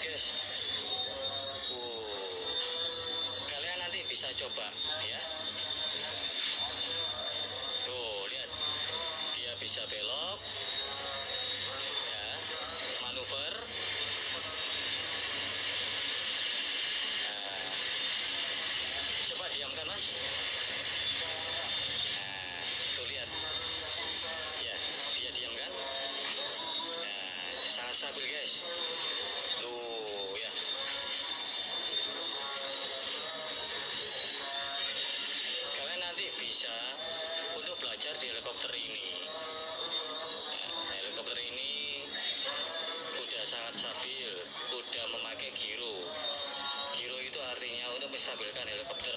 guys. Kalian nanti bisa coba ya. Tuh lihat, dia bisa belok ya, manuver. Nah, coba diamkan mas. Nah, tuh lihat ya, dia diam kan. Nah, sangat stabil guys. Tuh ya. Kalian nanti bisa untuk belajar di helikopter ini ya, helikopter ini udah sangat stabil, udah memakai giro. Giro itu artinya untuk menstabilkan helikopter